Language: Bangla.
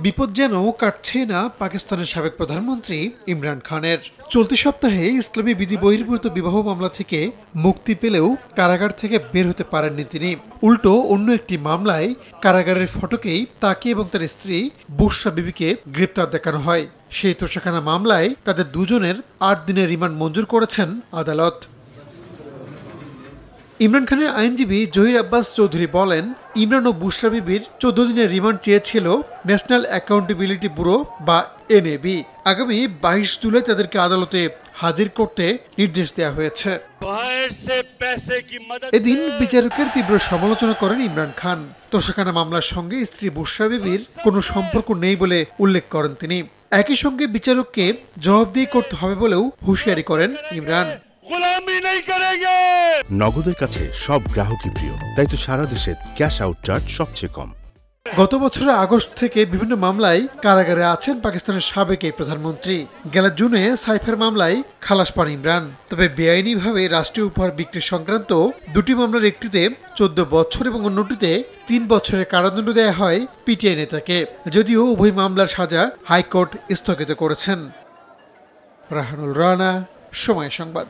বিপদ যেন কাটছে না পাকিস্তানের সাবেক প্রধানমন্ত্রী ইমরান খানের। চলতি সপ্তাহে ইসলামী বিধি বহির্ভূত বিবাহ মামলা থেকে মুক্তি পেলেও কারাগার থেকে বের হতে পারেননি তিনি। উল্টো অন্য একটি মামলায় কারাগারের ফটকেই তাকে এবং তার স্ত্রী বুশরা বিবিকে গ্রেপ্তার দেখানো হয়। সেই তোষাখানা মামলায় তাদের দুজনের ৮ দিনের রিমান্ড মঞ্জুর করেছেন আদালত। ইমরান খানের আইনজীবী জহির আব্বাস চৌধুরী বলেন, ইমরান ও বুশরা বিবির ১৪ দিনের রিমান্ড চেয়েছিল ন্যাশনাল অ্যাকাউন্টেবিলিটি ব্যুরো বা এনএবি। আগামী ২২ জুলাই তাদেরকে আদালতে হাজির করতে নির্দেশ দেওয়া হয়েছে। এদিন বিচারকের তীব্র সমালোচনা করেন ইমরান খান। তোষাখানা মামলার সঙ্গে স্ত্রী বুশরা বিবির কোনো সম্পর্ক নেই বলে উল্লেখ করেন তিনি। একই সঙ্গে বিচারককে জবাবদিহি করতে হবে বলেও হুঁশিয়ারি করেন ইমরান। নগদের কাছে সব গ্রাহকই প্রিয়, তাই তো সারা দেশে ক্যাশ আউট চার্জ সবচেয়ে কম। গত বছরের আগস্ট থেকে বিভিন্ন মামলায় কারাগারে আছেন পাকিস্তানের সাবেক এই প্রধানমন্ত্রী। গেল জুনে সাইফের মামলায় খালাস পান ইমরান। তবে বেআইনিভাবে রাষ্ট্রীয় উপহার বিক্রি সংক্রান্ত দুটি মামলার একটিতে ১৪ বছর এবং অন্যটিতে ৩ বছরের কারাদণ্ড দেওয়া হয় পিটিআই নেতাকে, যদিও উভয় মামলার সাজা হাইকোর্ট স্থগিত করেছেন। রাহানুল রানা, সময় সংবাদ।